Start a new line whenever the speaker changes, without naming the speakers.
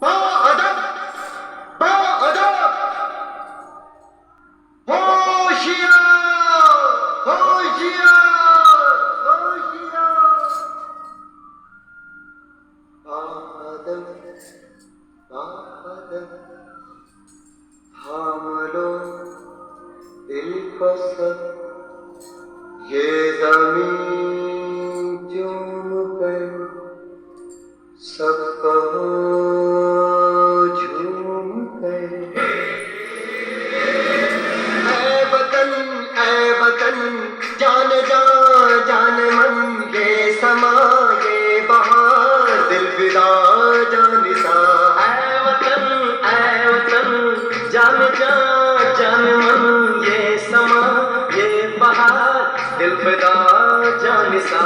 बाअदब, बाअदब, होशियार, होशियार, होशियार। बाअदब, बाअदब, थाम लो दिल को सब, ये ज़मीन चूम कर सब कहो झूम कर। ऐ वतन जान जा जान मन, ये समा ये बहार दिल फिदा जानिसा। ऐ वतन जान जा जान मन, ये समा ये बहार दिल फिदा जानिसा।